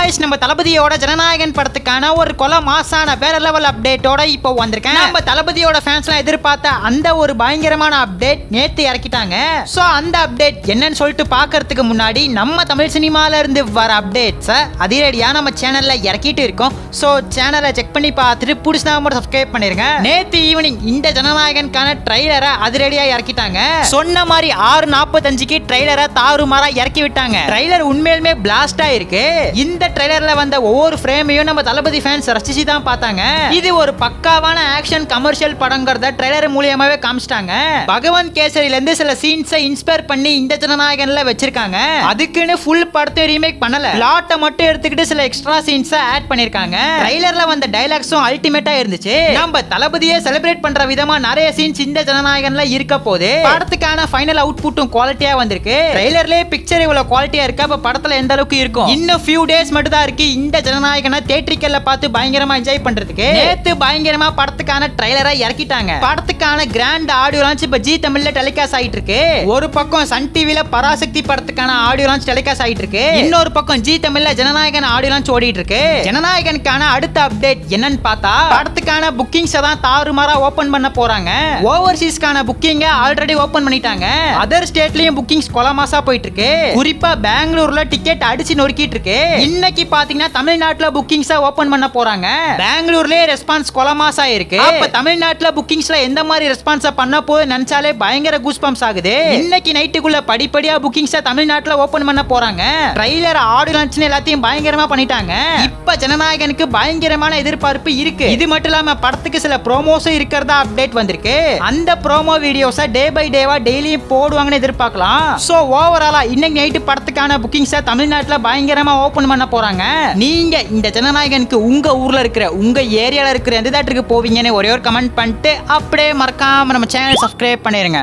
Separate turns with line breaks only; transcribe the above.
Guys நம்ம தளபதியோட ஜனநாயகன் படத்துக்கான ஒரு கொல மாசான வேற லெவல் அப்டேட்டோட இப்போ வந்திருக்கேன். நம்ம தளபதியோட ஃபேன்ஸ்லாம் எதிர்பார்த்த அந்த ஒரு பயங்கரமான அப்டேட் நேத்து இறக்கிட்டாங்க. சோ அந்த அப்டேட் என்னன்னு சொல்லிட்டு பார்க்கிறதுக்கு முன்னாடி நம்ம தமிழ் சினிமால இருந்து வர அப்டேட்ஸ் அதிரடியா நம்ம சேனல்ல இறக்கிட்டு இருக்கோம். சோ சேனலை செக் பண்ணி பார்த்துட்டு புடிச்சா மட்டும் சப்ஸ்கிரைப் பண்ணிருங்க. நேத்து ஈவினிங் இந்த ஜனநாயகனுக்கான ட்ரைலரை அதிரடியா இறக்கிட்டாங்க. சொன்ன மாதிரி 6:45க்கு ட்ரைலரை தாறுமாறா இறக்கி விட்டாங்க. ட்ரைலர் உண்மையிலுமே பிளாஸ்டா இருக்கு. இந்த ட்ரைலர்ல வந்த ஒவ்வொரு ஃப்ரேமையும் நம்ம தளபதி ஃபேன்ஸ் ரசிச்சு தான் பார்த்தாங்க. இது ஒரு பக்காவான ஆக்ஷன் கமர்ஷியல் படங்கறத ட்ரைலர் மூலமாவே காமிச்சிட்டாங்க. பகவான் கேசரியில இருந்து சில சீன்ஸை இன்ஸ்பயர் பண்ணி இந்த ஜனநாயகன்ல வச்சிருக்காங்க. அதுக்குன்னு ஃபுல் படத்தை ரீமேக் பண்ணல. பிளாட்டை மட்டும் எடுத்துக்கிட்டு சில எக்ஸ்ட்ரா சீன்ஸை ஆட் பண்ணிருக்காங்க. ட்ரைலர்ல வந்த டயலாக்ஸும் அல்டிமேட்டா இருந்துச்சு. நம்ம தளபதியை செலிப்ரேட் பண்ற விதமா நிறைய சீன்ஸ் இந்த ஜனநாயகன்ல இருக்க போது படத்துக்கான ஃபைனல் அவுட்புட்டும் குவாலிட்டியா வந்திருக்கு. ட்ரைலர்லயே பிக்சர் இவ்வளவு குவாலிட்டியா இருக்கு. அப்ப படத்துல எந்த அளவுக்கு இருக்கும்? இன்னும் few days மட்டும் தான் இருக்கு இந்த ஜனநாயகனை தியேட்டரிக்கல்ல பார்த்து பயங்கரமா என்ஜாய் பண்றதுக்கு. நேத்து பயங்கரமா படத்துக்கான ட்ரைலரை இறக்கிட்டாங்க. படத்துக்கான கிராண்ட் ஆடியோ லான்ச் இப்ப ஜி தமிழ்ல டெலிகாஸ்ட் ஆயிட்டு இருக்கு. ஒரு பக்கம் சன் டிவில பராசக்தி படத்துக்கான ஆடியோ லான்ச் டெலிகாஸ்ட் ஆயிட்டு இருக்கு. இன்னொரு பக்கம் ஜி தமிழ்ல ஜனநாயகன் ஆடியோ லான்ச் ஓடிட்டு இருக்கு. ஜனநாயகனுக்கான அடுத்த அப்டேட் என்னன்னு பார்த்தா படத்துக்கான புக்கிங்ஸ் தான் தாறுமாறா ஓபன் பண்ண போறாங்க. ஓவர்சீஸ்க்கான புக்கிங்க ஆல்ரெடி ஓபன் பண்ணிட்டாங்க. அதர் ஸ்டேட்லயும் புக்கிங்ஸ் கொலமாசா போயிட்டு இருக்கு. குறிப்பா பெங்களூர்ல டிக்கெட் அடிச்சு நொறுக்கிட்டு இருக்கு. இன்னைக்கு பாத்தீங்கன்னா தமிழ்நாட்டுல புக்கிங்ஸ் ஓபன் பண்ண போறாங்க. பெங்களூர்லயே ரெஸ்பான்ஸ் கொலமாசா இருக்கு. அப்ப தமிழ்நாட்டுல புக்கிங்ஸ்ல எந்த மாதிரி ரெஸ்பான்ஸ் பண்ண போது நினைச்சாலே பயங்கர கூஸ்பம்ஸ் ஆகுது. இன்னைக்கு நைட்டுக்குள்ள படிப்படியா புக்கிங்ஸ் தமிழ்நாட்டுல ஓபன் பண்ண போறாங்க. ட்ரைலர் ஆடியோ லான்ச் எல்லாத்தையும் பயங்கரமா பண்ணிட்டாங்க. இப்ப ஜனநாயகனுக்கு பயங்கரமான எதிர்பார்ப்பு இருக்கு. இது மட்டும் இல்லாம படத்துக்கு சில ப்ரோமோஸும் இருக்கிறதா அப்டேட் வந்திருக்கு. அந்த ப்ரோமோ வீடியோஸை டே பை டேவா டெய்லியும் போடுவாங்கன்னு எதிர்பார்க்கலாம். சோ ஓவராலா இன்னைக்கு நைட்டு படத்துக்கான புக்கிங்ஸை தமிழ்நாட்டுல பயங்கரமா ஓபன் பண்ண போறாங்க. நீங்க இந்த ஜனநாயகனுக்கு உங்க ஊர்ல இருக்கிற உங்க ஏரியால இருக்கிற எந்த தேட்டருக்கு போவீங்கன்னு ஒரே ஒரு கமெண்ட் பண்ணிட்டு அப்படியே மறக்காம நம்ம சேனல் சப்ஸ்கிரைப் பண்ணிருங்க.